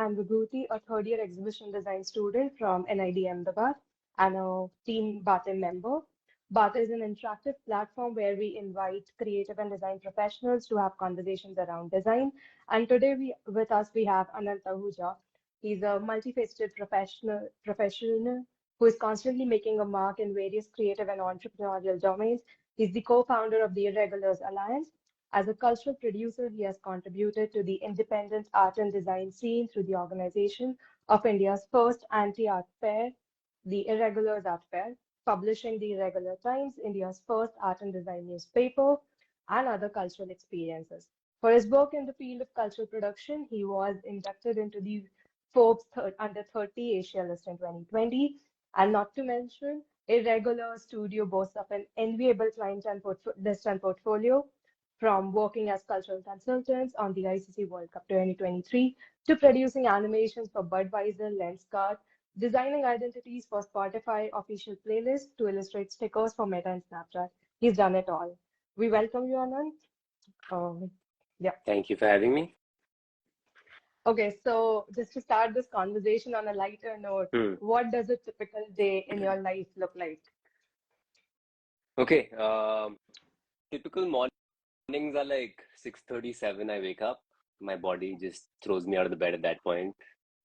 I'm Vibhuti, a third-year exhibition design student from NID Ahmedabad and a Team Bate member. Bate is an interactive platform where we invite creative and design professionals to have conversations around design. And today with us we have Anant Ahuja. He's a multifaceted professional who is constantly making a mark in various creative and entrepreneurial domains. He's the co-founder of the Irregulars Alliance. As a cultural producer, he has contributed to the independent art and design scene through the organization of India's first anti-art fair, the Irregulars Art Fair, publishing the Irregular Times, India's first art and design newspaper, and other cultural experiences. For his work in the field of cultural production, he was inducted into the Forbes Under 30 Asia list in 2020, and not to mention, Irregular Studio boasts of an enviable client and list and portfolio, from working as cultural consultants on the ICC World Cup 2023 to producing animations for Budweiser, Lenskart, designing identities for Spotify official playlists to illustrate stickers for Meta and Snapchat. He's done it all. We welcome you, Anand. Yeah. Thank you for having me. Okay, so just to start this conversation on a lighter note, what does a typical day in your life look like? Okay, typical mornings are like 6:37. I wake up. My body just throws me out of the bed at that point.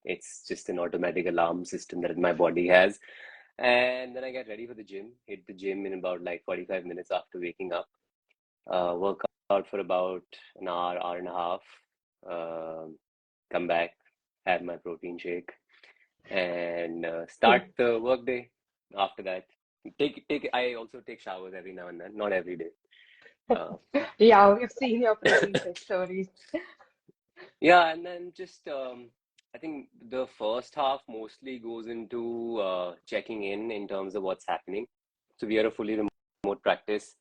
It's just an automatic alarm system that my body has. And then I get ready for the gym, hit the gym in about like 45 minutes after waking up. Work out for about an hour, hour and a half. Come back, have my protein shake, and start the work day. After that, I also take showers every now and then, not every day. Yeah, we've seen your protein shake stories. Yeah, and then just I think the first half mostly goes into checking in terms of what's happening. So we are a fully remote practice.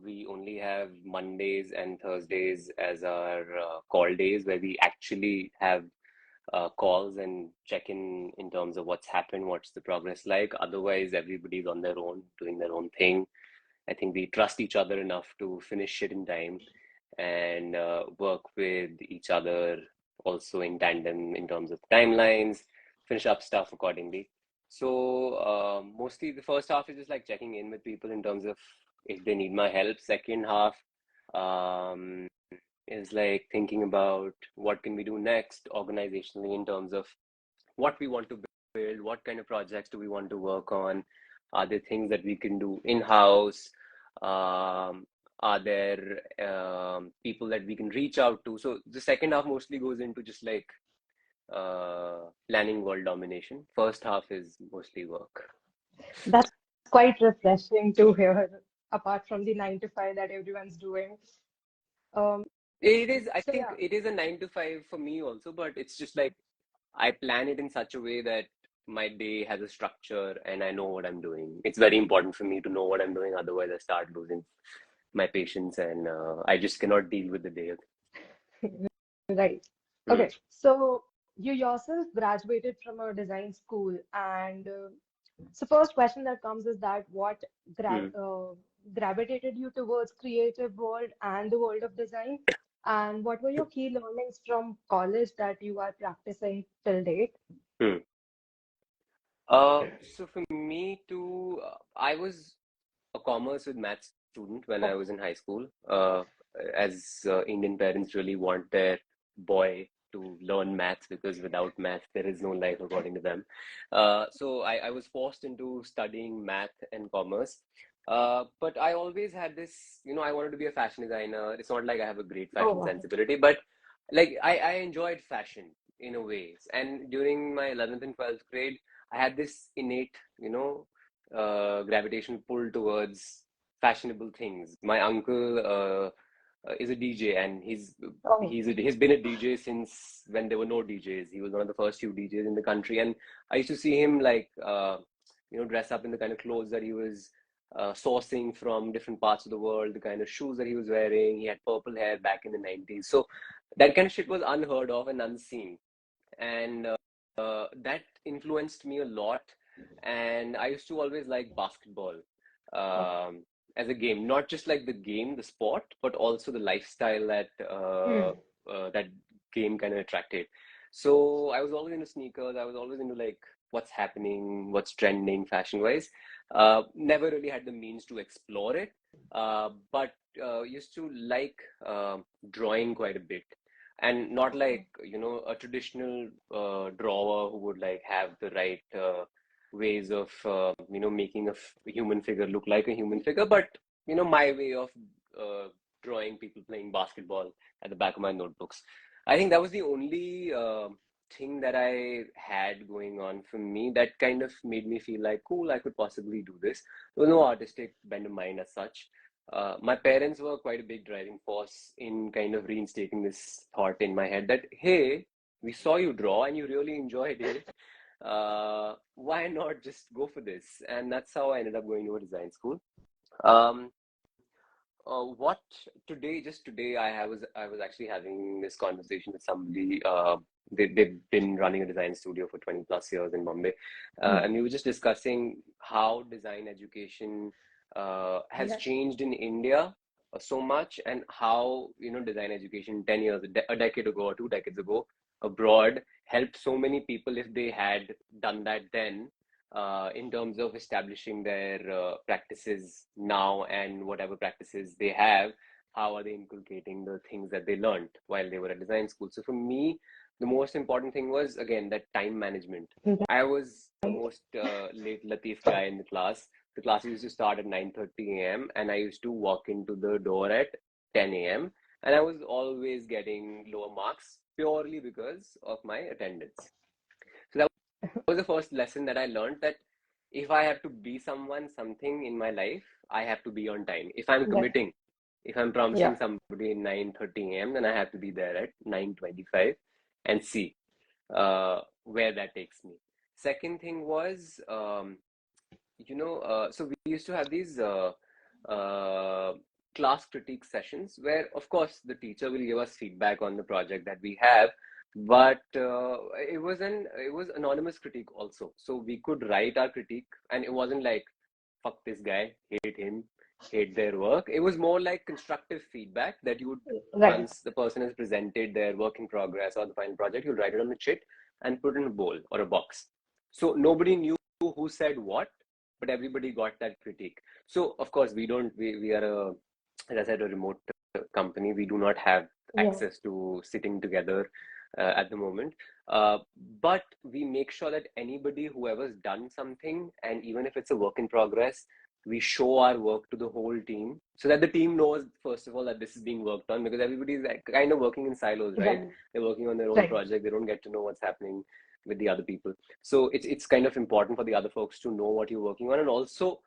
We only have Mondays and Thursdays as our call days where we actually have calls and check in terms of what's happened, what's the progress like. Otherwise, everybody's on their own, doing their own thing. I think we trust each other enough to finish it in time and work with each other also in tandem in terms of timelines, finish up stuff accordingly. So mostly the first half is just like checking in with people in terms of if they need my help. Second half is like thinking about what can we do next organizationally in terms of what we want to build, what kind of projects do we want to work on, are there things that we can do in-house, are there people that we can reach out to. So the second half mostly goes into just like planning world domination. First half is mostly work. That's quite refreshing to hear, apart from the 9 to 5 that everyone's doing. It is, I So think yeah, it is a 9 to 5 for me also, but it's just like I plan it in such a way that my day has a structure and I know what I'm doing. It's very important for me to know what I'm doing, otherwise I start losing my patience and I just cannot deal with the day. right. Hmm. Okay, so you yourself graduated from a design school, and so first question that comes is that what Hmm. gravitated you towards creative world and the world of design, and what were your key learnings from college that you are practicing till date? Hmm. So for me too, I was a commerce with math student when I was in high school. As Indian parents really want their boy to learn maths because without math there is no life according to them. So I was forced into studying math and commerce. But I always had this, I wanted to be a fashion designer. It's not like I have a great Oh, fashion wow. sensibility, but like I enjoyed fashion in a way. And during my 11th and 12th grade, I had this innate, gravitational pull towards fashionable things. My uncle is a DJ, and Oh, he's been a DJ since when there were no DJs. He was one of the first few DJs in the country, and I used to see him like dress up in the kind of clothes that he was sourcing from different parts of the world, the kind of shoes that he was wearing. He had purple hair back in the 90s, so that kind of shit was unheard of and unseen, and that influenced me a lot. And I used to always like basketball oh. as a game, not just like the game, the sport, but also the lifestyle that Hmm. that game kind of attracted. So I was always into sneakers. I was always into like what's happening, what's trending fashion wise. Never really had the means to explore it, but used to like drawing quite a bit. And not like, a traditional drawer who would like have the right ways of, making a human figure look like a human figure, but, my way of drawing people playing basketball at the back of my notebooks. I think that was the only thing that I had going on for me that kind of made me feel like, cool, I could possibly do this. There was no artistic bent of mind as such. My parents were quite a big driving force in kind of reinstating this thought in my head that, hey, we saw you draw and you really enjoyed it. Why not just go for this? And that's how I ended up going to a design school. Um, what today, just today, I was actually having this conversation with somebody. They've been running a design studio for 20 plus years in Bombay, and we were just discussing how design education has Yes. changed in India so much, and how design education 10 years, a decade ago or 2 decades ago abroad helped so many people if they had done that then, in terms of establishing their practices now, and whatever practices they have, how are they inculcating the things that they learned while they were at design school. So for me, the most important thing was again that time management. I was the Right. most late Latif guy in the class. The class used to start at 9:30 a.m. and I used to walk into the door at 10 a.m. and I was always getting lower marks purely because of my attendance. So that was the first lesson that I learned, that if I have to be someone, something in my life, I have to be on time. If I'm Right. committing, if I'm promising Yeah. somebody 9:30 a.m., then I have to be there at 9:25 and see where that takes me. Second thing was, so we used to have these uh, class critique sessions where, of course, the teacher will give us feedback on the project that we have, but it was anonymous critique also. So we could write our critique, and it wasn't like fuck this guy, hate him, hate their work. It was more like constructive feedback that you would, Right. once the person has presented their work in progress or the final project, you'll write it on the chit and put it in a bowl or a box. So nobody knew who said what, but everybody got that critique. So of course we are as I said, a remote company. We do not have Yeah. access to sitting together at the moment. Uh, but we make sure that anybody, whoever's done something, and even if it's a work in progress, we show our work to the whole team so that the team knows, first of all, that this is being worked on, because everybody is like kind of working in silos, right? Right. They're working on their own Right. project. They don't get to know what's happening with the other people. So it's kind of important for the other folks to know what you're working on, and also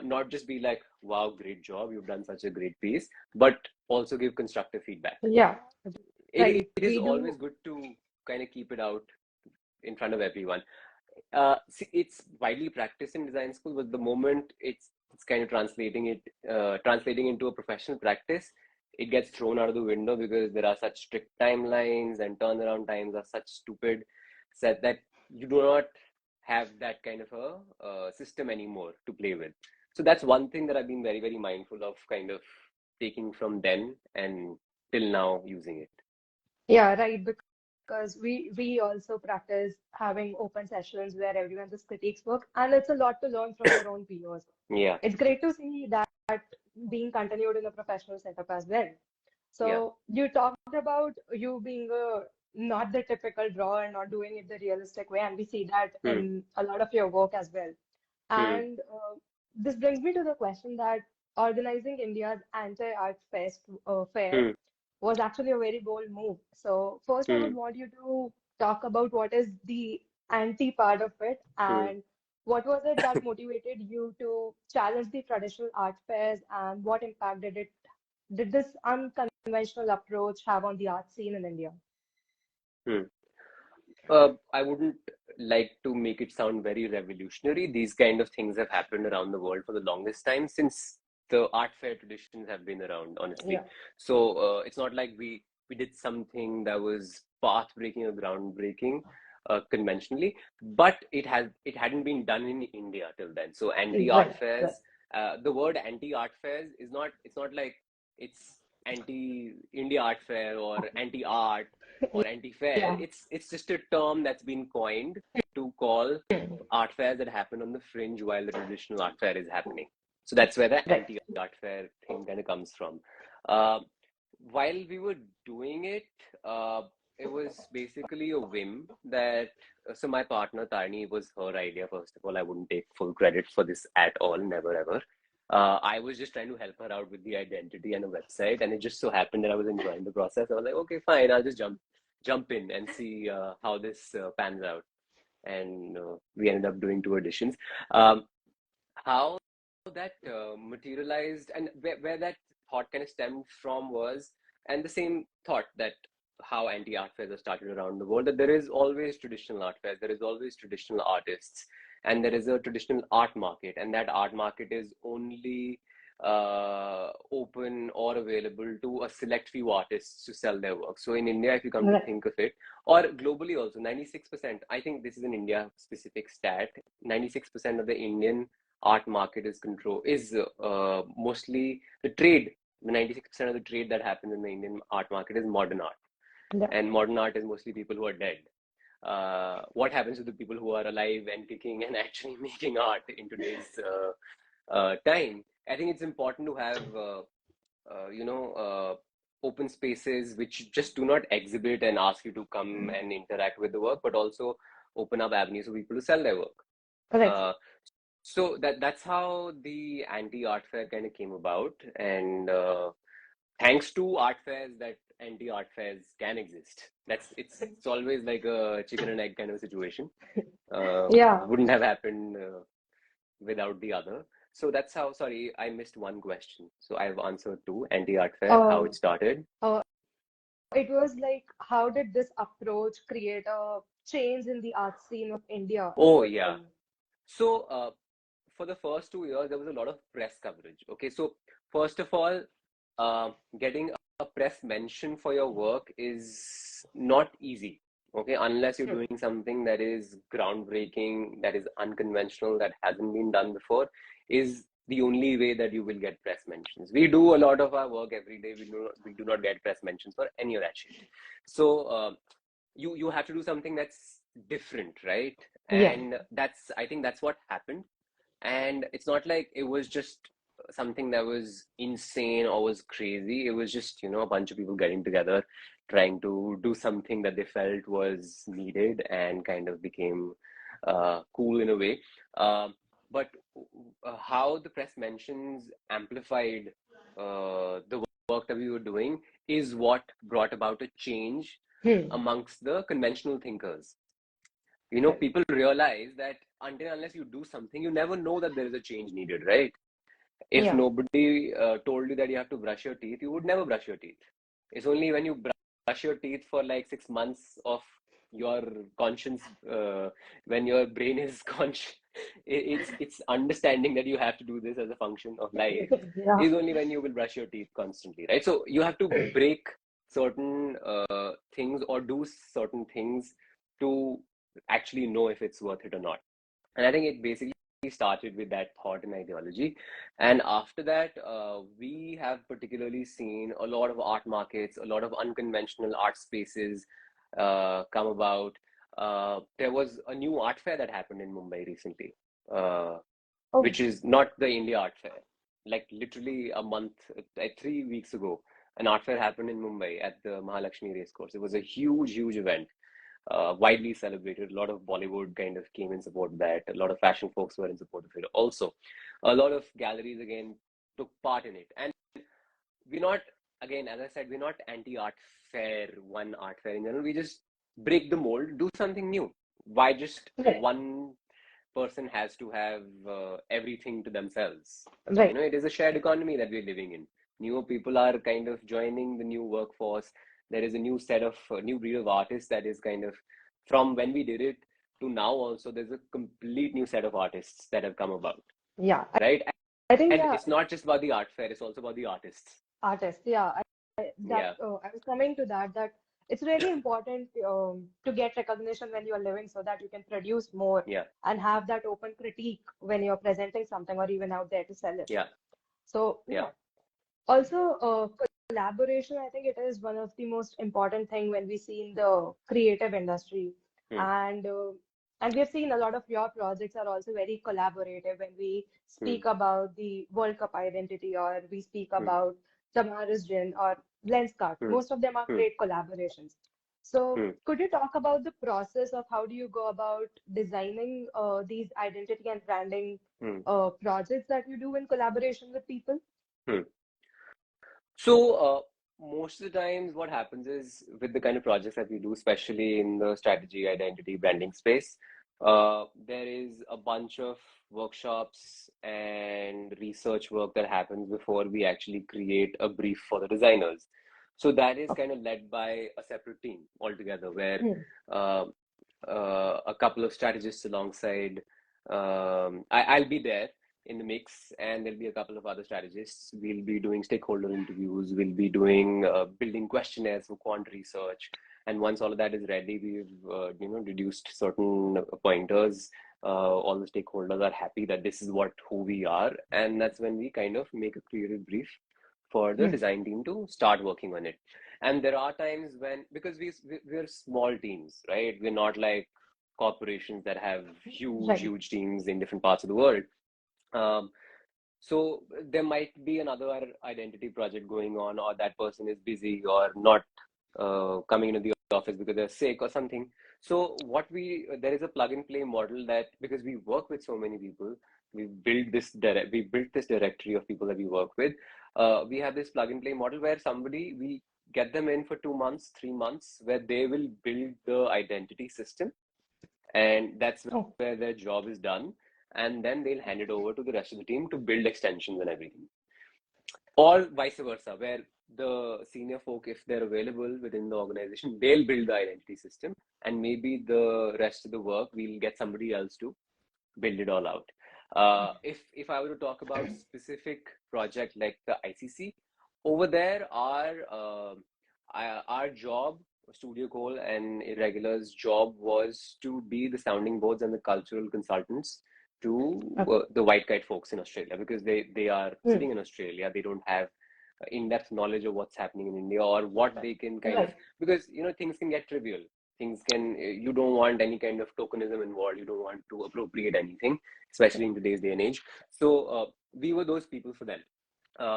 not just be like, wow, great job, you've done such a great piece, but also give constructive feedback. Yeah. It, Right. it is We always do. good to kind of keep it out in front of everyone. See, it's widely practiced in design school, but the moment it's kind of translating into a professional practice, it gets thrown out of the window because there are such strict timelines and turnaround times are such stupid, set that you do not have that kind of a system anymore to play with. So that's one thing that I've been very, very mindful of, kind of taking from then and till now using it. Yeah, right. Because we also practice having open sessions where everyone just critiques work, and it's a lot to learn from your own peers. Yeah, It's great to see that being continued in a professional setup as well. yeah. So you talked about you being a not the typical drawer and not doing it the realistic way, and we see that Hmm, in a lot of your work as well. hmm, And this brings me to the question that organizing India's anti-art fest fair hmm, was actually a very bold move. So first, I would hmm, want you to talk about what is the anti part of it, hmm. and what was it that motivated you to challenge the traditional art fairs, and what impact did this unconventional approach have on the art scene in India? Hmm. I wouldn't like to make it sound very revolutionary. These kind of things have happened around the world for the longest time, since the art fair traditions have been around, honestly. Yeah, So it's not like we did something that was path-breaking or groundbreaking conventionally, but it hadn't been done in India till then. So anti-art right, right. fairs, the word anti-art fairs is not, it's not like it's anti-India art fair or anti-art. or anti-fair. Yeah. It's just a term that's been coined to call art fairs that happen on the fringe while the traditional art fair is happening. So that's where the Right. anti-art fair thing kind of comes from. Uh, while we were doing it, uh, it was basically a whim that so my partner Tarni, it was her idea. First of all, I wouldn't take full credit for this at all, never ever. I was just trying to help her out with the identity and a website, and it just so happened that I was enjoying the process. I was like, okay, fine, I'll just jump in and see how this pans out. And we ended up doing two editions. Um, how that materialized and where that thought kind of stemmed from was, and the same thought that how anti-art fairs are started around the world, that there is always traditional art fairs, there is always traditional artists, and there is a traditional art market, and that art market is only open or available to a select few artists to sell their work. So in India, if you come to Right. think of it, or globally also, 96%, I think this is an India specific stat, 96% of the Indian art market is mostly the trade. The 96% of the trade that happens in the Indian art market is modern art, Yeah. and modern art is mostly people who are dead. What happens to the people who are alive and kicking and actually making art in today's time? I think it's important to have you know open spaces which just do not exhibit and ask you to come and interact with the work, but also open up avenues for people to sell their work. Right. Uh, so that's how the anti-art fair kind of came about, and thanks to art fairs that anti-art fairs can exist. It's always like a chicken and egg kind of situation. Yeah. Wouldn't have happened without the other. So that's how. Sorry, I missed one question. So I've answered two: anti-art fair, how Uh, it started. uh, it was like, how did this approach create a change in the art scene of India Oh over yeah. time? So for the first 2 years, there was a lot of press coverage. Okay, so first of all, getting a press mention for your work is not easy. Okay, unless you're Hmm. doing something that is groundbreaking, that is unconventional, that hasn't been done before, is the only way that you will get press mentions. We do a lot of our work every day. We do not get press mentions for any of that shit. So you have to do something that's different, right? Yeah. And I think that's what happened. And it's not like it was just something that was insane or was crazy. It was just, a bunch of people getting together, trying to do something that they felt was needed and kind of became cool in a way. But how the press mentions amplified the work that we were doing is what brought about a change Hmm. amongst the conventional thinkers. Right. People realize that until unless you do something, you never know that there is a change needed, right? If Yeah. nobody told you that you have to brush your teeth, you would never brush your teeth. It's only when you brush your teeth for like 6 months of your conscience, when your brain is conscious, it's understanding that you have to do this as a function of life, Yeah. is only when you will brush your teeth constantly, right? So you have to break certain things or do certain things to actually know if it's worth it or not. And I think it basically started with that thought and ideology. And after that, we have particularly seen a lot of art markets, a lot of unconventional art spaces come about. There was a new art fair that happened in Mumbai recently, uh, Oh, which is not the India Art Fair. Like literally a month, like 3 weeks ago, an art fair happened in Mumbai at the Mahalakshmi Racecourse. It was a huge, huge event, widely celebrated. A lot of Bollywood kind of came in support of that. A lot of fashion folks were in support of it. Also, a lot of galleries again took part in it. And we're not, again, as I said, we're not anti-art fair, one art fair in general. We just break the mold, do something new. Why just right. one person has to have everything to themselves? Right. It is a shared economy that we're living in. Newer people are kind of joining the new workforce. There is a new set of new breed of artists that is kind of from when we did it to now. Also, there's a complete new set of artists that have come about, Yeah. right? I think, And yeah, it's not just about the art fair; it's also about the artists. artists. Yeah. Yeah, I was coming to that it's really important to get recognition when you're living so that you can produce more yeah, and have that open critique when you're presenting something or even out there to sell it. yeah, So, yeah. yeah. Also, collaboration, I think it is one of the most important thing when we see in the creative industry. Hmm. And and we have seen a lot of your projects are also very collaborative when we Hmm. speak about the World Cup identity or we speak Hmm. about Tamara's Gin or Lenskart. Hmm. Most of them are Hmm. great collaborations. So Hmm. could you talk about the process of how do you go about designing these identity and branding Hmm. projects that you do in collaboration with people? Hmm. So, most of the times, what happens is with the kind of projects that we do, especially in the strategy, identity, branding space, there is a bunch of workshops and research work that happens before we actually create a brief for the designers. So that is kind of led by a separate team altogether, where Hmm. uh, a couple of strategists alongside. I'll be there in the mix, and there'll be a couple of other strategists. We'll be doing stakeholder interviews. We'll be doing building questionnaires for quant research. And once all of that is ready, we've reduced certain pointers. All the stakeholders are happy that this is who we are, and that's when we kind of make a creative brief for the Hmm. design team to start working on it. And there are times when, because we're small teams, right? We're not like corporations that have huge, Right. huge teams in different parts of the world. Um, so there might be another identity project going on, or that person is busy or not coming into the office because they're sick or something. So there is a plug and play model that, because we work with so many people, we built this directory of people that we work with. We have this plug and play model where we get them in for 2 months, 3 months, where they will build the identity system, and that's Oh, where their job is done. And then they'll hand it over to the rest of the team to build extensions and everything, or vice versa, where the senior folk, if they're available within the organization, they'll build the identity system, and maybe the rest of the work we'll get somebody else to build it all out. If I were to talk about specific project like the ICC, over there, our job, Studio Cole and Irregular's job, was to be the sounding boards and the cultural consultants to okay. the white kite folks in Australia, because they are Hmm. sitting in Australia. They don't have in-depth knowledge of what's happening in India, or what they can kind of, Right. because things can get trivial. You don't want any kind of tokenism involved. You don't want to appropriate anything, especially in today's day and age. So we were those people for them.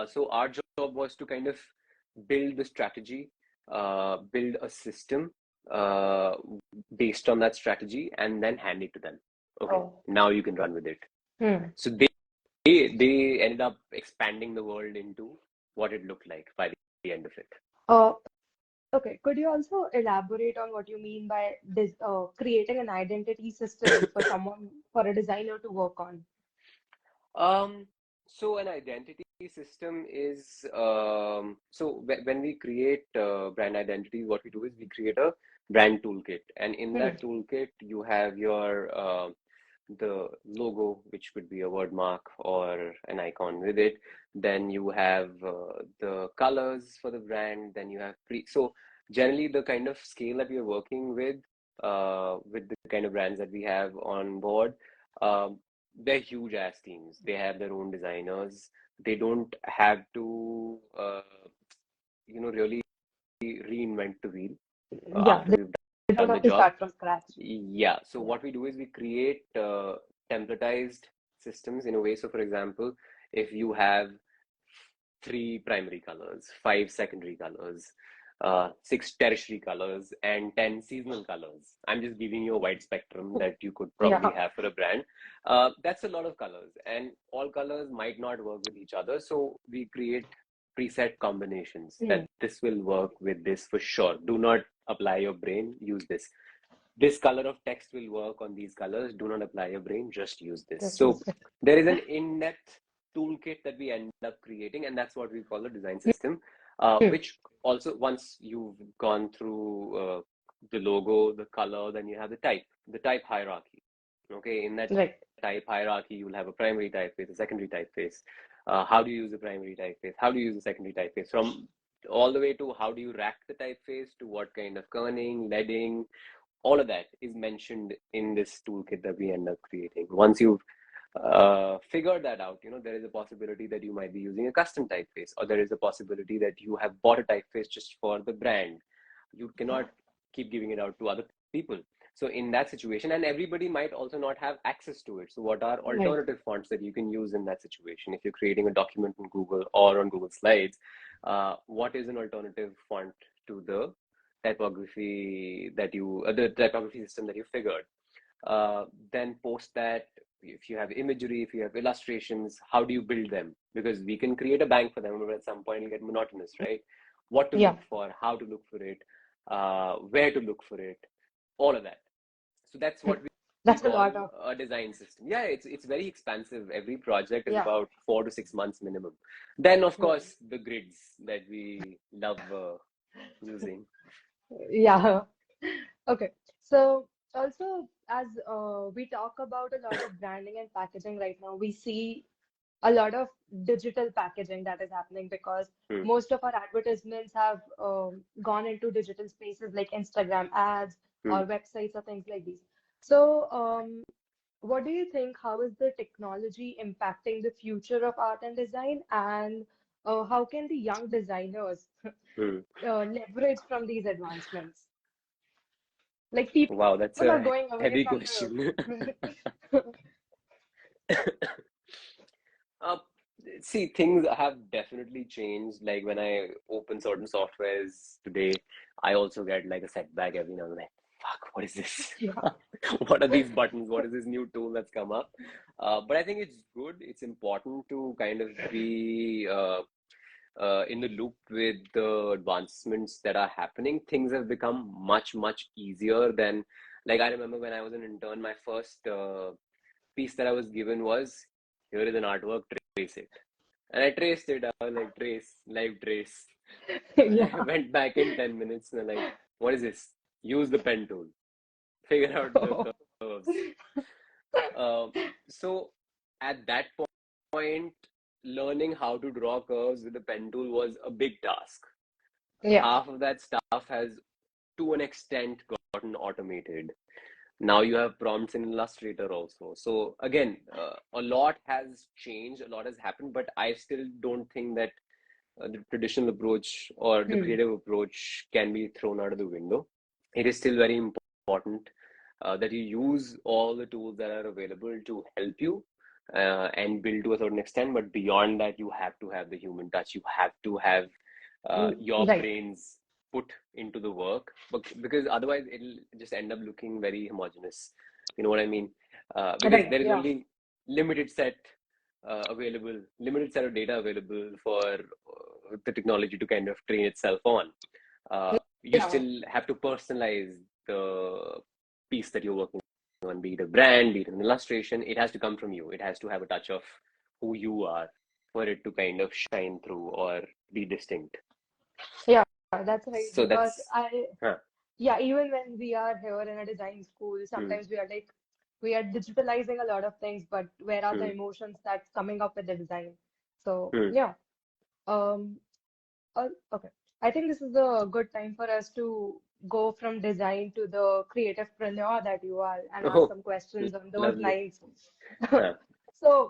So our job was to kind of build the strategy, build a system uh, based on that strategy, and then hand it to them. Okay, Oh. now you can run with it. Hmm. So they ended up expanding the world into what it looked like by the end of it. Uh, okay. Could you also elaborate on what you mean by this, creating an identity system for for a designer to work on? Um, so an identity system is when we create brand identities, what we do is we create a brand toolkit, and in Hmm. that toolkit you have your the logo, which would be a word mark or an icon with it. Then you have the colors for the brand. Then you have so generally the kind of scale that we are working with the kind of brands that we have on board. Um, they're huge ass teams. They have their own designers. They don't have to, really reinvent the wheel Yeah, after we've they don't done the have to job. start from scratch. Yeah. So Yeah. what we do is we create templatized systems in a way. So, for example, if you have three primary colors, five secondary colors, six tertiary colors, and 10 seasonal colors. I'm just giving you a wide spectrum that you could probably Yeah. have for a brand. That's a lot of colors, and all colors might not work with each other. So we create preset combinations Hmm. that this will work with this for sure. Do not apply your brain, use this. This color of text will work on these colors. Do not apply your brain, just use this. Just So use it. there is an in-depth toolkit that we end up creating, and that's what we call a design system, Hmm. which also, once you've gone through the logo, the color, then you have the type hierarchy. Okay, in that Right. type hierarchy, you'll have a primary typeface, a secondary typeface. How do you use the primary typeface? How do you use the secondary typeface? From all the way to how do you rack the typeface, to what kind of kerning, leading, all of that is mentioned in this toolkit that we end up creating. Once you've figure that out. There is a possibility that you might be using a custom typeface, or there is a possibility that you have bought a typeface just for the brand. You cannot keep giving it out to other people. So in that situation, and everybody might also not have access to it. So what are Right. alternative fonts that you can use in that situation? If you're creating a document in Google or on Google Slides, what is an alternative font to the the typography system that you figured? Then post that. If you have imagery, if you have illustrations, how do you build them? Because we can create a bank for them, but at some point it'll get monotonous, right? What to Yeah, look for, how to look for it, where to look for it, all of that. So that's what we that's a call lot of, a design system. Yeah, it's very expansive. Every project is yeah. about 4 to 6 months minimum. Then, of Right. course, the grids that we love using. Yeah. Okay. So also, as we talk about a lot of branding and packaging right now, we see a lot of digital packaging that is happening because Hmm, most of our advertisements have gone into digital spaces like Instagram ads hmm. or websites or things like these. So, what do you think? How is the technology impacting the future of art and design? And how can the young designers Hmm. leverage from these advancements? Like people Wow, that's are a going away heavy from question. the Uh, See, things have definitely changed. Like when I open certain softwares today, I also get like a setback every now and then. Like, fuck, what is this? yeah. What are these buttons? What is this new tool that's come up? But I think it's good. It's important to kind of be in the loop with the advancements that are happening. Things have become much, much easier than, like, I remember when I was an intern, my first piece that I was given was, here is an artwork, trace it. And I traced it. I was like, trace, live trace. I Yeah. went back in 10 minutes and I'm like, what is this? Use the pen tool, figure out the curves. Um, so at that point, learning how to draw curves with the pen tool was a big task. Yeah. Half of that stuff has, to an extent, gotten automated. Now you have prompts in Illustrator also. So again, a lot has changed, a lot has happened, but I still don't think that the traditional approach or the Hmm. creative approach can be thrown out of the window. It is still very important that you use all the tools that are available to help you and build to a certain extent. But beyond that, you have to have the human touch. You have to have your Right. brains put into the work, because otherwise it'll just end up looking very homogeneous. You know what I mean? Because Right. there is Yeah. only limited set limited set of data available for the technology to kind of train itself on. You Yeah. still have to personalize the piece that you're working on, be it a brand, be it an illustration. It has to come from you. It has to have a touch of who you are for it to kind of shine through or be distinct. Yeah. That's right. So Because that's, I, huh. yeah, even when we are here in a design school, Hmm, sometimes we are like, we are digitalizing a lot of things, but where are the hmm, emotions that's coming up with the design? So, hmm, yeah. Um, okay. I think this is a good time for us to go from design to the creativepreneur that you are and ask oh, some questions on those lovely. lines. Huh. So,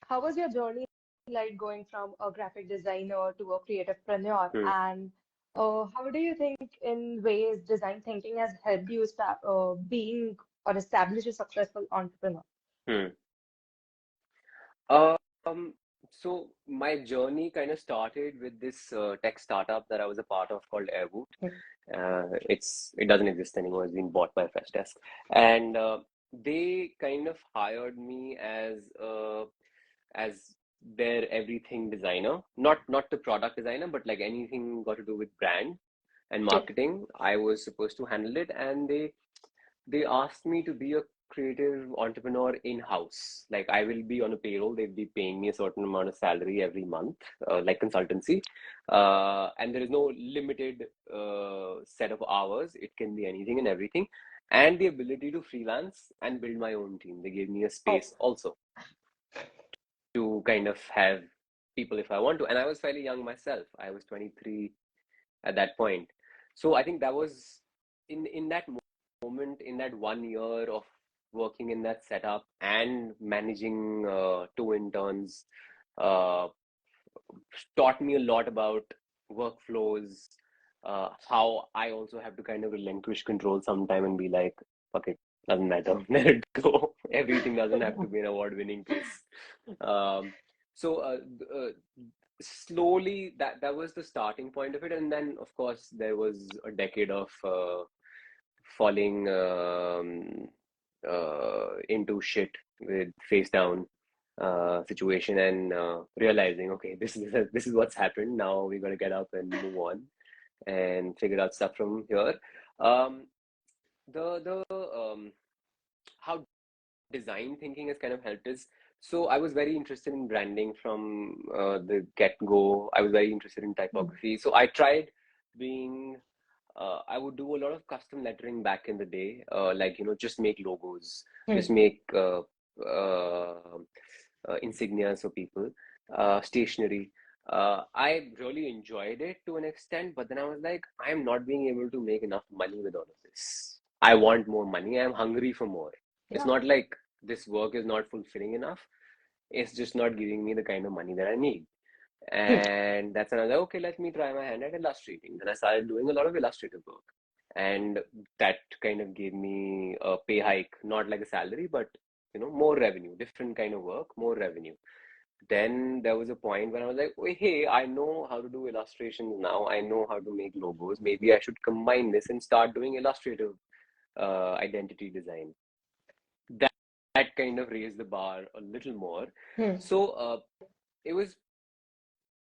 how was your journey like going from a graphic designer to a creativepreneur? Hmm, And how do you think in ways design thinking has helped you start being or establish a successful entrepreneur? hmm. Um, so my journey kind of started with this tech startup that I was a part of called Airboot. It doesn't exist anymore. It's been bought by Freshdesk, and they kind of hired me as their everything designer, not the product designer, but like anything got to do with brand and Okay. marketing. I was supposed to handle it, and they asked me to be a creative entrepreneur in-house. Like I will be on a payroll, they'll be paying me a certain amount of salary every month, like consultancy. And there is no limited set of hours. It can be anything and everything. And the ability to freelance and build my own team. They gave me a Oh, space also to kind of have people if I want to. And I was fairly young myself. I was 23 at that point. So I think that was in that moment, in that 1 year of working in that setup and managing two interns uh, taught me a lot about workflows, how I also have to kind of relinquish control sometime and be like, fuck it, doesn't matter, let it go. Everything doesn't have to be an award-winning piece. Um, so slowly, that was the starting point of it, and then of course there was a decade of falling into shit with face down situation and realizing, okay, this is what's happened. Now we got to get up and move on and figure out stuff from here. Um, the how design thinking has kind of helped us. So I was very interested in branding from the get-go. I was very interested in typography. So I tried being I would do a lot of custom lettering back in the day, like, just make logos, just make insignias for people, stationery. I really enjoyed it to an extent, but then I was like, I'm not being able to make enough money with all of this. I want more money. I'm hungry for more. It's not like this work is not fulfilling enough. It's just not giving me the kind of money that I need. And that's another, okay, let me try my hand at illustrating. Then I started doing a lot of illustrative work. And that kind of gave me a pay hike, not like a salary, but more revenue, different kind of work, more revenue. Then there was a point when I was like, oh, hey, I know how to do illustrations now. I know how to make logos. Maybe I should combine this and start doing illustrative identity design. That kind of raised the bar a little more. So it was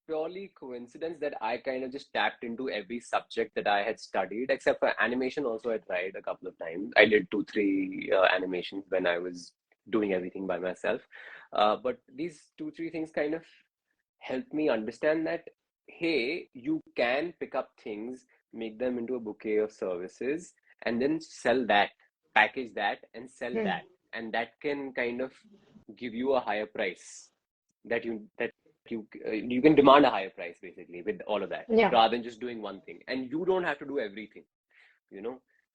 purely coincidence that I kind of just tapped into every subject that I had studied, except for animation. Also, I tried a couple of times. I did 2, 3 animations when I was doing everything by myself. But these 2, 3 things kind of helped me understand that, hey, you can pick up things, make them into a bouquet of services, and then sell that, package that, and sell that. And that can kind of give you a higher price that you can demand a higher price basically with all of that, rather than just doing one thing. And you don't have to do everything.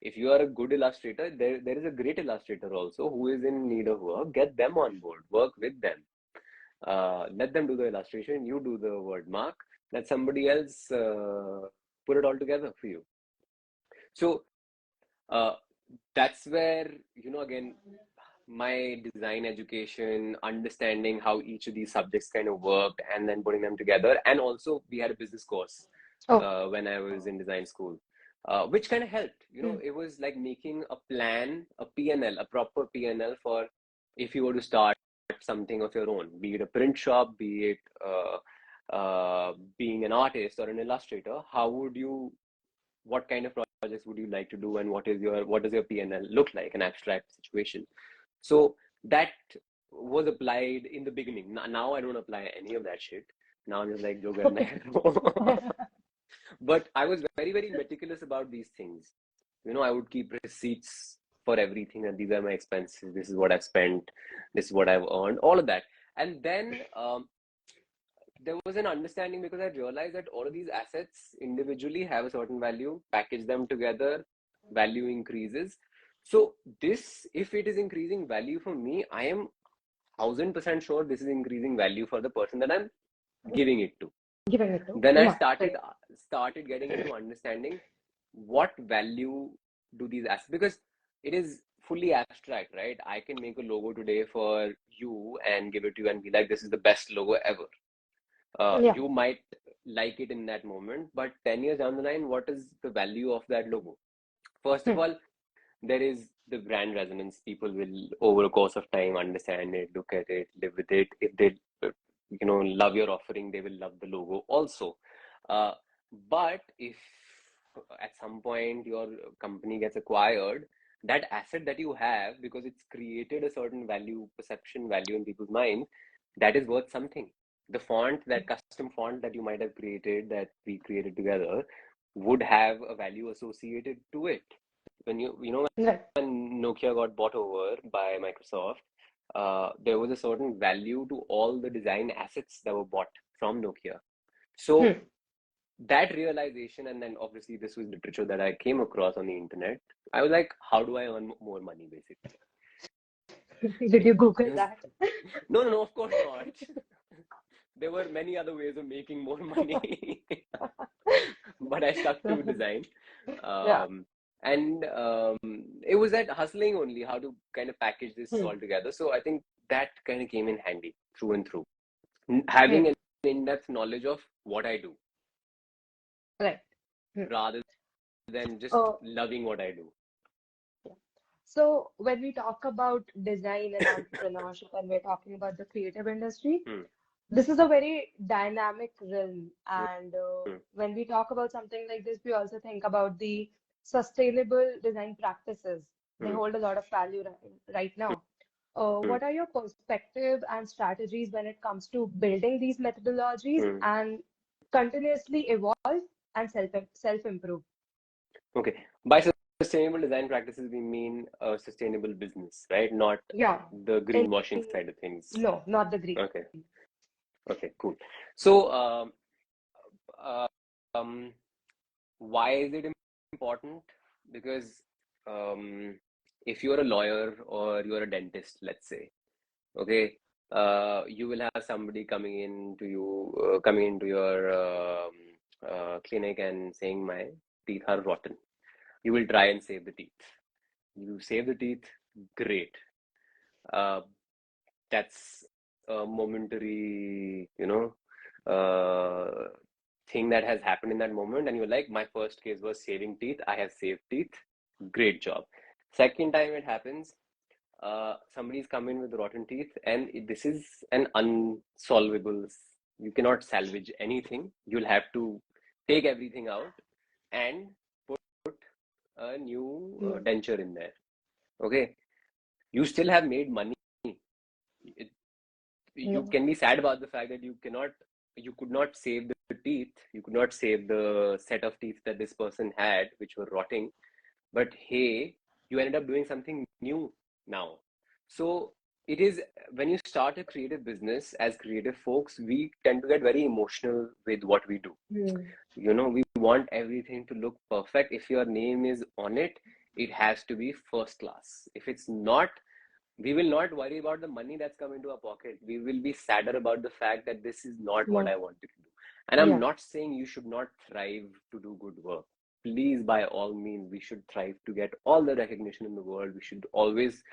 If you are a good illustrator, there is a great illustrator also who is in need of work. Get them on board, work with them, let them do the illustration, you do the word mark, let somebody else put it all together for you. So that's where, again, my design education, understanding how each of these subjects kind of worked, and then putting them together. And also, we had a business course when I was in design school, which kind of helped. It was like making a plan, a P&L, a proper P&L for if you were to start something of your own, be it a print shop, be it being an artist or an illustrator. What kind of projects would you like to do, and what does your P&L look like, an abstract situation? So that was applied in the beginning. Now I don't apply any of that shit. Now I'm just like, jo karna hai. But I was very, very meticulous about these things. I would keep receipts for everything, and these are my expenses. This is what I've spent. This is what I've earned. All of that. And then there was an understanding, because I realized that all of these assets individually have a certain value. Package them together, value increases. So if it is increasing value for me, I am 1000% sure this is increasing value for the person that I'm giving it to. Then I started getting into understanding what value do these assets, because it is fully abstract, right? I can make a logo today for you and give it to you and be like, this is the best logo ever. You might like it in that moment, but 10 years down the line, what is the value of that logo? First of all, there is the brand resonance. People will, over a course of time, understand it, look at it, live with it. If they, love your offering, they will love the logo also. But if at some point your company gets acquired, that asset that you have, because it's created a certain perception value in people's minds, that is worth something. The font, that custom font that you might have created, that we created together, would have a value associated to it. When when Nokia got bought over by Microsoft, there was a certain value to all the design assets that were bought from Nokia. So that realization, and then obviously this was literature that I came across on the internet. I was like, how do I earn more money, basically? Did you Google that? No, of course not. There were many other ways of making more money, but I stuck to design. Yeah. And it was that hustling only, how to kind of package this Hmm. all together. So I think that kind of came in handy through and through. Hmm. Having an in-depth knowledge of what I do Right. Hmm. rather than just Uh, loving what I do. yeah. So when we talk about design and entrepreneurship and we're talking about the creative industry, Hmm, this is a very dynamic realm. hmm, And hmm, when we talk about something like this, we also think about the sustainable design practices. They hmm, hold a lot of value right now. hmm, What are your perspective and strategies when it comes to building these methodologies hmm. and continuously evolve and self improve? Okay. By sustainable design practices, we mean a sustainable business, right? Not Yeah. the And greenwashing side of things. no, not the green. Okay. Okay, cool. So, uh, um, why is it important? Because um, if you're a lawyer or you're a dentist, let's say, okay, you will have somebody coming into your clinic and saying, "My teeth are rotten." You will try and save the teeth. You save the teeth, great. Uh, that's a momentary, thing that has happened in that moment, and you're like, my first case was saving teeth. I have saved teeth. Great job. Second time it happens, somebody's come in with rotten teeth, and this is an unsolvable. You cannot salvage anything. You'll have to take everything out and put a new Hmm. denture in there. Okay, you still have made money. It, you No. can be sad about the fact that you could not save the teeth, you could not save the set of teeth that this person had, which were rotting. But hey, you ended up doing something new now. So it is when you start a creative business, as creative folks, we tend to get very emotional with what we do. Hmm. We want everything to look perfect. If your name is on it, it has to be first class. If it's not, we will not worry about the money that's come into our pocket. We will be sadder about the fact that this is not what I No. wanted to do. And I'm Yeah. not saying you should not thrive to do good work. Please, by all means, we should thrive to get all the recognition in the world. We should always,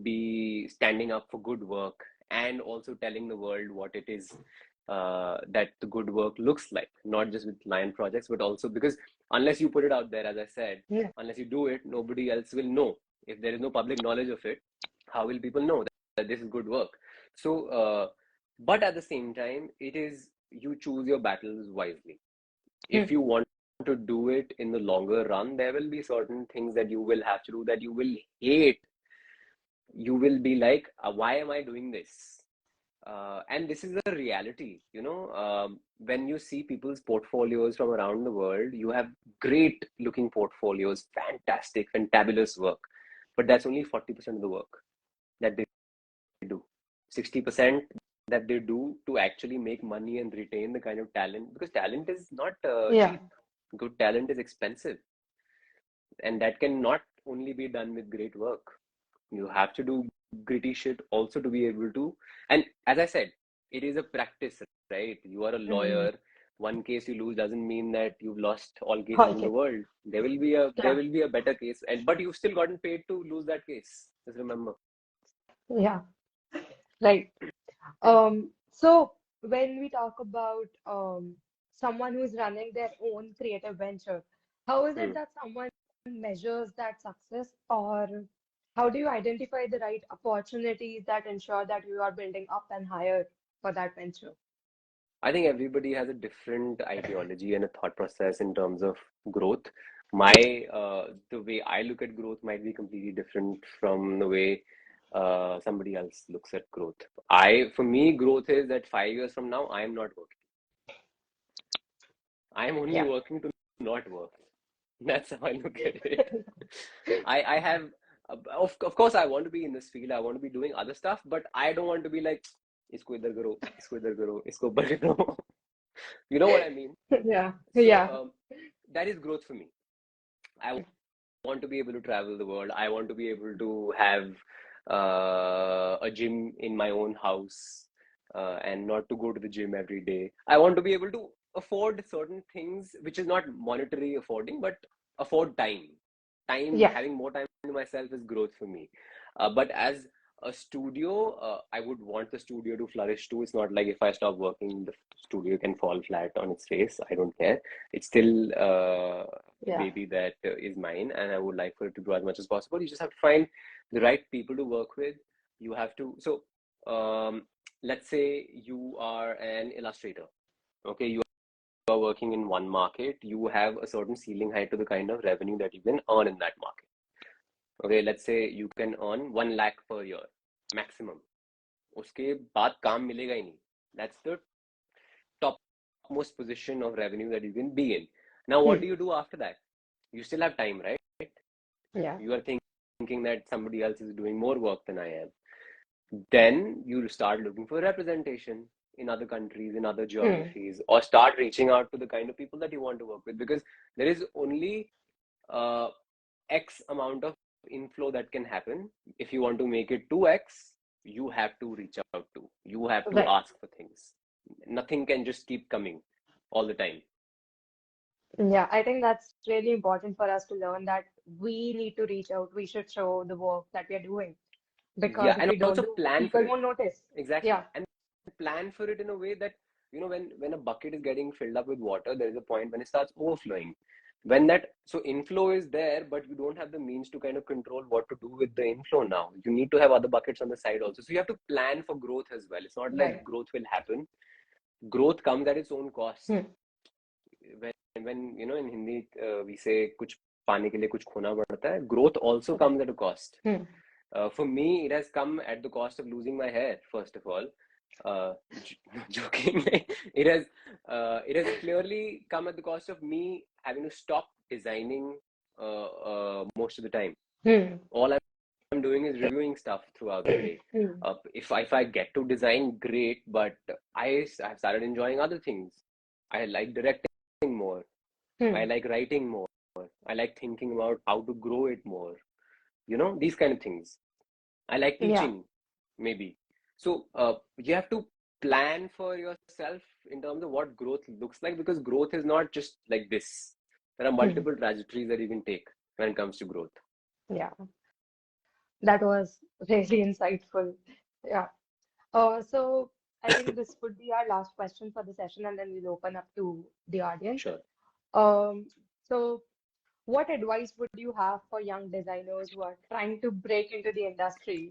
be standing up for good work and also telling the world what it is, that the good work looks like, not just with client projects, but also because unless you put it out there, as I said, Yeah. unless you do it, nobody else will know. If there is no public knowledge of it, how will people know that this is good work? So, but at the same time, it is you choose your battles wisely. Hmm. If you want to do it in the longer run, there will be certain things that you will have to do that you will hate. You will be like, why am I doing this? And this is a reality, when you see people's portfolios from around the world, you have great looking portfolios, fantastic, fantabulous work, but that's only 40% of the work that they do. 60% that they do to actually make money and retain the kind of talent, because talent is not Yeah. cheap. Good talent is expensive, and that can not only be done with great work. You have to do gritty shit also to be able to. And as I said, it is a practice, right? You are a Hmm. lawyer. One case you lose doesn't mean that you've lost all cases in the Okay. world. There Yeah. will be a better case, and but you've still gotten paid to lose that case. Just remember. Yeah. Right. So when we talk about someone who is running their own creative venture, how is it Hmm. that someone measures that success, or how do you identify the right opportunities that ensure that you are building up and higher for that venture? I think everybody has a different ideology and a thought process in terms of growth. The way I look at growth might be completely different from the way somebody else looks at growth. For me, growth is that 5 years from now, I am not working. I am only Yeah. working to not work. That's how I look at it. I have, of course, I want to be in this field. I want to be doing other stuff, but I don't want to be like, इसको इधर करो, इसको इधर करो, इसको ऊपर करो. You know what I mean? Yeah. So Yeah. that is growth for me. I want to be able to travel the world. I want to be able to have a gym in my own house, and not to go to the gym every day. I want to be able to afford certain things, which is not monetary affording, but afford time. Yeah. Having more time to myself is growth for me. But as a studio, I would want the studio to flourish too. It's not like if I stop working, the studio can fall flat on its face. I don't care. It's still a Yeah. baby that is mine, and I would like for it to grow as much as possible. You just have to find the right people to work with. You have to, so let's say you are an illustrator. Okay, you are working in one market, you have a certain ceiling height to the kind of revenue that you can earn in that market. Okay, let's say you can earn 1 lakh per year maximum. उसके बाद काम मिलेगा ही नहीं. That's the topmost position of revenue that you can be in. Now, what do you do after that? You still have time, right? Yeah. You are thinking that somebody else is doing more work than I am. Then you start looking for representation in other countries, in other geographies, or start reaching out to the kind of people that you want to work with, because there is only X amount of inflow that can happen. If you want to make it 2X, you have to reach out to, you have to Right. ask for things. Nothing can just keep coming all the time. Yeah, I think that's really important for us to learn that we need to reach out. We should show the work that we are doing Yeah, because if and we don't also do, plan for people it. won't notice. Exactly. Yeah. And plan for it in a way that, when a bucket is getting filled up with water, there is a point when it starts overflowing. When that, so inflow is there, but you don't have the means to kind of control what to do with the inflow now. You need to have other buckets on the side also. So you have to plan for growth as well. It's not like Right. growth will happen. Growth comes at its own cost. Hmm. When in Hindi, we say कुछ पाने के लिए कुछ खोना पड़ता है. Growth also Right. comes at a cost. Hmm. For me, it has come at the cost of losing my hair, first of all. Joking. It has clearly come at the cost of me having to stop designing most of the time. Hmm. All I'm doing is reviewing stuff throughout the day. Hmm. If I get to design, great, but I've started enjoying other things. I like directing more. I Hmm. like writing more. I like thinking about how to grow it more. These kind of things. I like Yeah. teaching, maybe. So you have to plan for yourself in terms of what growth looks like, because growth is not just like this. There are Hmm. multiple trajectories that you can take when it comes to growth. Yeah. That was really insightful. Yeah. So I think this would be our last question for the session, and then we'll open up to the audience. Sure. Um, so what advice would you have for young designers who are trying to break into the industry?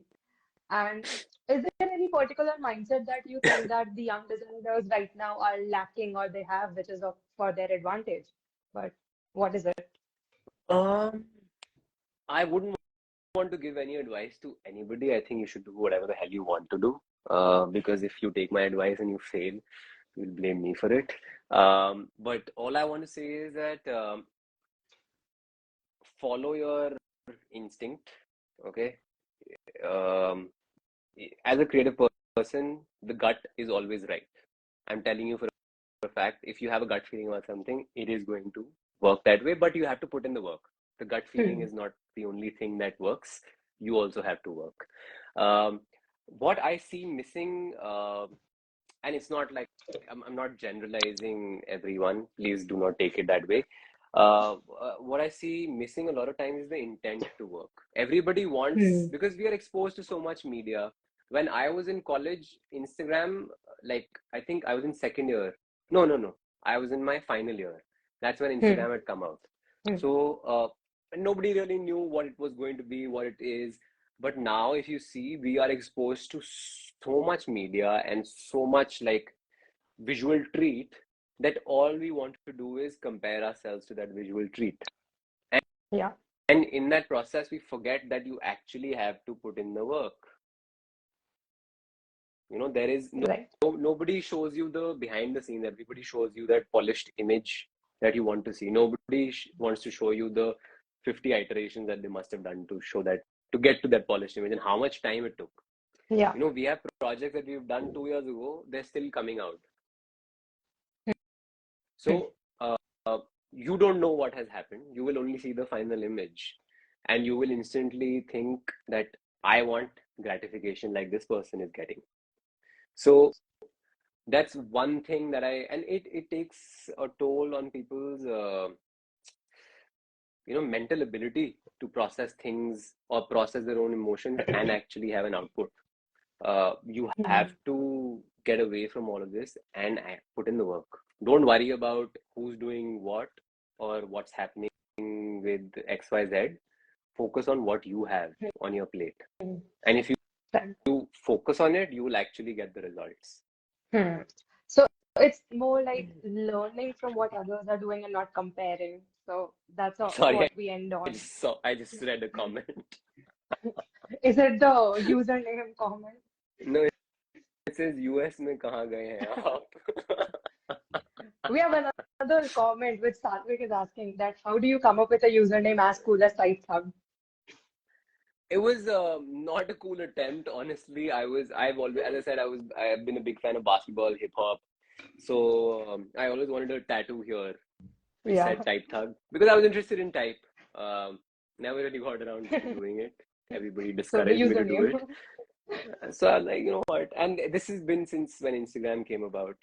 And is there any particular mindset that you think that the young designers right now are lacking or they have, which is for their advantage? But what is it? Um, I wouldn't want to give any advice to anybody. I think you should do whatever the hell you want to do. Because if you take my advice and you fail, you'll blame me for it. But all I want to say is that follow your instinct. Okay. Um, as a creative person, the gut is always right. I'm telling you for a fact, if you have a gut feeling about something, it is going to work that way, but you have to put in the work. The gut feeling Hmm. is not the only thing that works. You also have to work. Um, what I see missing, and it's not like I'm not generalizing everyone. Please do not take it that way. What I see missing a lot of times is the intent to work. Everybody wants, Hmm. because we are exposed to so much media. When I was in college, Instagram, like I think I was in second year. No, no, no. I was in my final year. That's when Hmm. Instagram had come out. Hmm. So nobody really knew what it was going to be, what it is. But now, if you see, we are exposed to so much media and so much like visual treat that all we want to do is compare ourselves to that visual treat. And, Yeah. and in that process, we forget that you actually have to put in the work. There is Right. nobody shows you the behind the scenes. Everybody shows you that polished image that you want to see. Nobody wants to show you the 50 iterations that they must have done to get to that polished image and how much time it took. Yeah. We have projects that we've done 2 years ago, they're still coming out. Hmm. So you don't know what has happened. You will only see the final image, and you will instantly think that I want gratification like this person is getting. So that's one thing that and it takes a toll on people's mental ability to process things or process their own emotions and actually have an output. You have to get away from all of this and put in the work. Don't worry about who's doing what or what's happening with XYZ. Focus on what you have on your plate. And if you focus on it, you will actually get the results. So it's more like learning from what others are doing and not comparing. So that's Sorry, what we end on. I just read a comment. Is it the username comment? No, it says US में कहाँ गए हैं आप? We have another comment which Satvik is asking that how do you come up with a username as cool as Site Thug? It was not a cool attempt, honestly. I've always, as I said, I've been a big fan of basketball, hip hop. So I always wanted a tattoo here. We said Type Thug because I was interested in type. Never really got around to doing it. Everybody discouraged me to do it. So I was like, you know what? And this has been since when Instagram came about.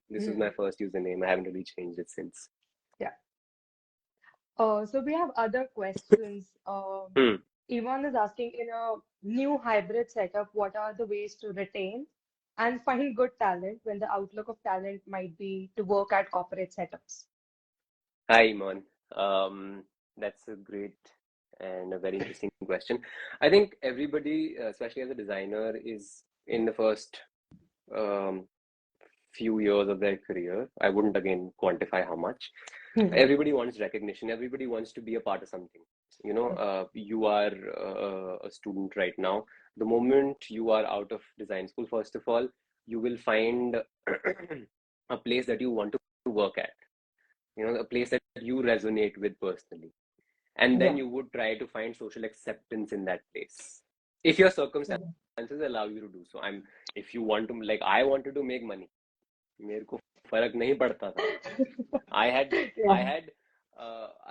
This was my first username. I haven't really changed it since. Yeah. So we have other questions. Ivan is asking, in a new hybrid setup, what are the ways to retain and find good talent when the outlook of talent might be to work at corporate setups? Hi, Iman. That's a great and a very interesting question. I think everybody, especially as a designer, is in the first few years of their career. I wouldn't again quantify how much. Everybody wants recognition. Everybody wants to be a part of something. You are a student right now. The moment you are out of design school, first of all, you will find a place that you want to work at. A place that you resonate with personally. And then you would try to find social acceptance in that place. If your circumstances allow you to do so. If you want to, like I wanted to make money. मेरे को फर्क नहीं पड़ता था. I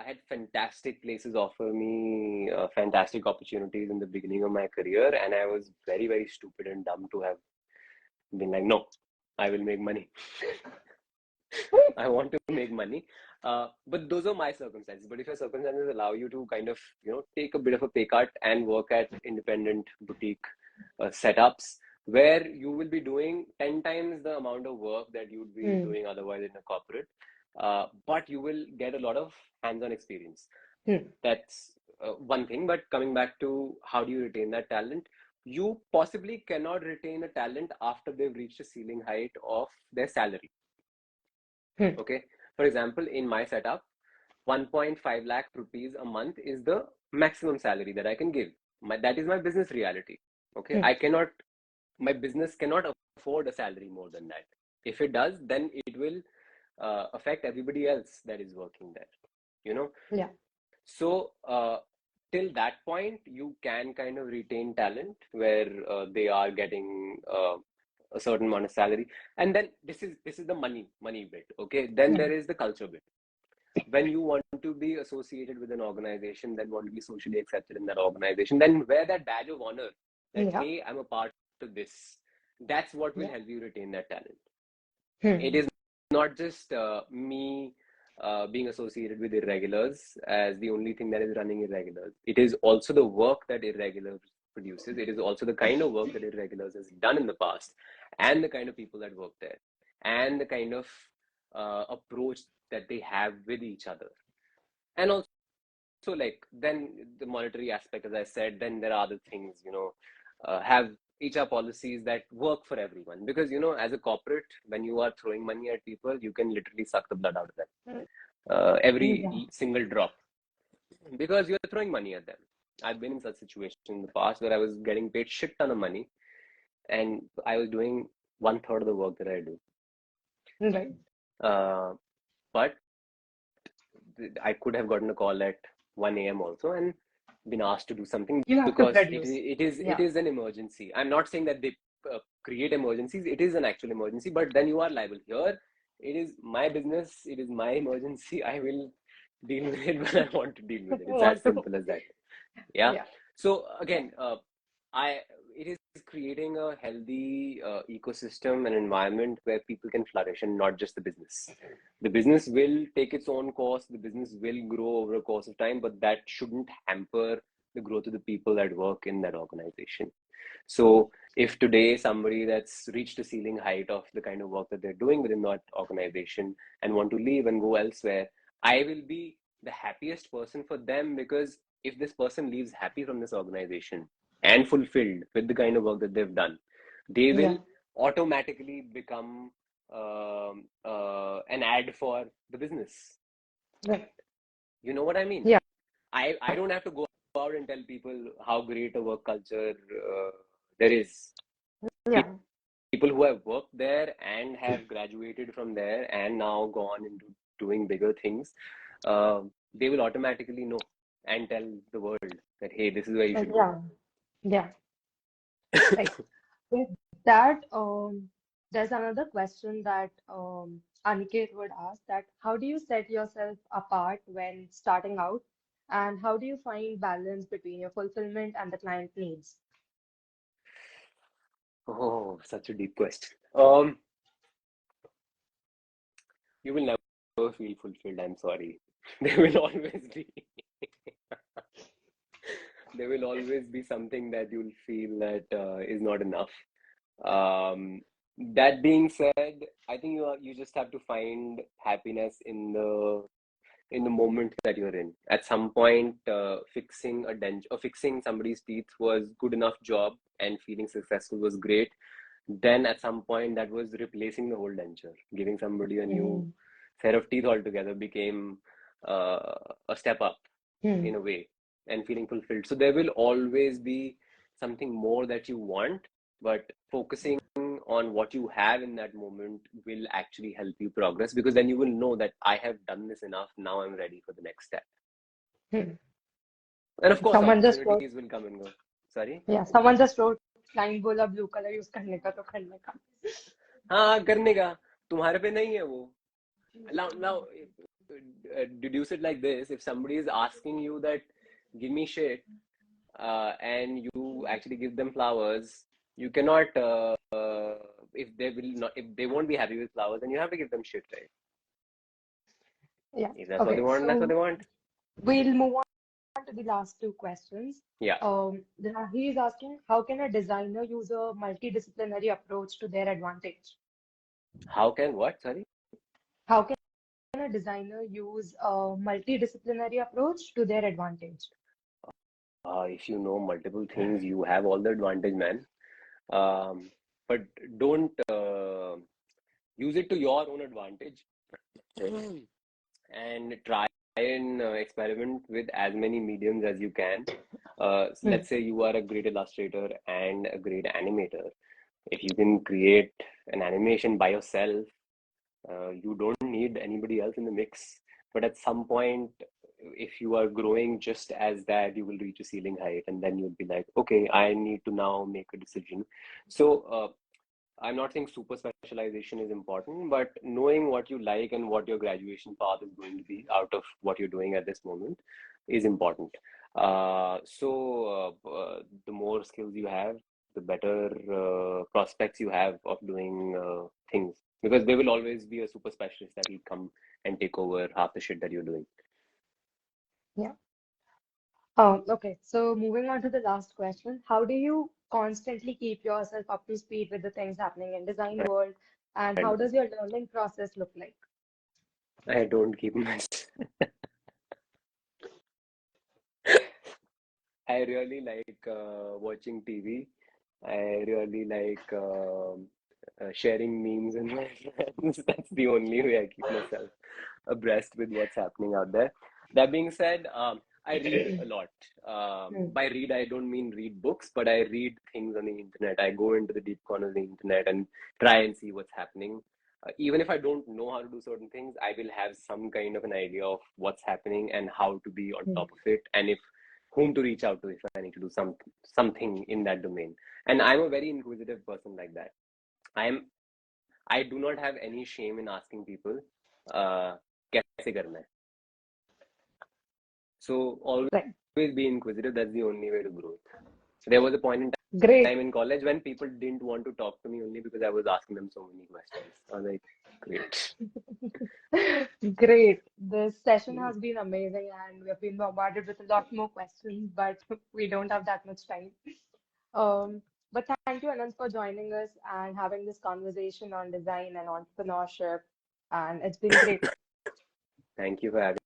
had fantastic places offer me fantastic opportunities in the beginning of my career, and I was very, very stupid and dumb to have been like, no, I will make money. I want to make money. But those are my circumstances. But if your circumstances allow you to kind of, take a bit of a pay cut and work at independent boutique setups, where you will be doing 10 times the amount of work that you'd be doing otherwise in a corporate, but you will get a lot of hands-on experience. That's one thing. But coming back to how do you retain that talent, you possibly cannot retain a talent after they've reached a ceiling height of their salary. Okay. For example, in my setup, 1.5 lakh rupees a month is the maximum salary that I can give. That is my business reality. Okay. My business cannot afford a salary more than that. If it does, then it will affect everybody else that is working there, Yeah. So till that point, you can kind of retain talent where they are getting a certain amount of salary. And then this is the money bit. Okay. Then there is the culture bit. When you want to be associated with an organization, then want to be socially accepted in that organization, then wear that badge of honor that, hey, I'm a part of this. That's what will help you retain that talent. It is not just me being associated with Irregulars as the only thing that is running Irregulars. It is also the work that Irregulars produces. It is also the kind of work that Irregulars has done in the past, and the kind of people that work there, and the kind of approach that they have with each other. And also, like, then the monetary aspect, as I said, then there are other things, have HR policies that work for everyone. Because, as a corporate, when you are throwing money at people, you can literally suck the blood out of them. Every single drop. Because you're throwing money at them. I've been in such situations in the past where I was getting paid shit ton of money, and I was doing 1/3 of the work that I do. Right. But I could have gotten a call at 1 a.m. also and been asked to do something because it is an emergency. I'm not saying that they create emergencies. It is an actual emergency, but then you are liable. Here, it is my business. It is my emergency. I will deal with it when I want to deal with it. It's as simple as that. Yeah. So again, it is creating a healthy ecosystem and environment where people can flourish and not just the business. The business will take its own course, the business will grow over a course of time, but that shouldn't hamper the growth of the people that work in that organization. So if today somebody that's reached a ceiling height of the kind of work that they're doing within that organization and want to leave and go elsewhere, I will be the happiest person for them, because if this person leaves happy from this organization and fulfilled with the kind of work that they've done, they will automatically become an ad for the business. Right. You know what I mean? Yeah. I don't have to go out and tell people how great a work culture there is. Yeah. People who have worked there and have graduated from there and now gone into doing bigger things, they will automatically know and tell the world that, hey, this is where you should go. Yeah. Like with that, there's another question that Aniket would ask, that how do you set yourself apart when starting out, and how do you find balance between your fulfillment and the client needs? Oh, such a deep question. You will never feel fulfilled, I'm sorry. There will always be there will always be something that you'll feel that is not enough. That being said, I think you just have to find happiness in the moment that you're in. At some point, fixing a dent or fixing somebody's teeth was good enough job, and feeling successful was great. Then at some point, that was replacing the whole denture. Giving somebody a new set of teeth altogether became a step up in a way, and feeling fulfilled. So there will always be something more that you want, but focusing on what you have in that moment will actually help you progress, because then you will know that I have done this enough. Now I'm ready for the next step. Hmm. And of course, Someone just wrote, opportunities will come and go. Sorry? someone just wrote, client बोला blue color use करने का तो करने का. हाँ करने का तुम्हारे पे नहीं है वो. Now deduce it like this: if somebody is asking you that, give me shit, and you actually give them flowers, you cannot if they won't be happy with flowers, then you have to give them shit, right? Yeah. If that's what they Okay. want, that's what So they want. we'll move on to the last two questions. Yeah. He is asking, how can a designer use a multidisciplinary approach to their advantage? How can what? Sorry. How can a designer use a multidisciplinary approach to their advantage? If you know multiple things, you have all the advantage, man. But don't use it to your own advantage, and try and experiment with as many mediums as you can. Let's say you are a great illustrator and a great animator. If you can create an animation by yourself, you don't need anybody else in the mix. But at some point, if you are growing just as that, you will reach a ceiling height, and then you'll be like, okay, I need to now make a decision. So I'm not saying super specialization is important, but knowing what you like and what your graduation path is going to be out of what you're doing at this moment is important. The more skills you have, the better prospects you have of doing things, because there will always be a super specialist that will come and take over half the shit that you're doing. Yeah. Okay. So moving on to the last question, how do you constantly keep yourself up to speed with the things happening in design world, and how And does your learning process look like? I don't keep much. I really like watching TV. I really like sharing memes with my friends. That's the only way I keep myself abreast with what's happening out there. That being said, I read a lot. Hmm. By read, I don't mean read books, but I read things on the internet. I go into the deep corners of the internet and try and see what's happening. Even if I don't know how to do certain things, I will have some kind of an idea of what's happening and how to be on top of it, and if whom to reach out to if I need to do something in that domain. And I'm a very inquisitive person like that. I'm I do not have any shame in asking people, uh, कैसे करना है. So always Right. be inquisitive. That's the only way to grow. There was a point in Great. time in college when people didn't want to talk to me only because I was asking them so many questions. I was like, great. Great. This session has been amazing, and we have been bombarded with a lot more questions, but we don't have that much time. But thank you, Anant, for joining us and having this conversation on design and entrepreneurship. And it's been great. Thank you for having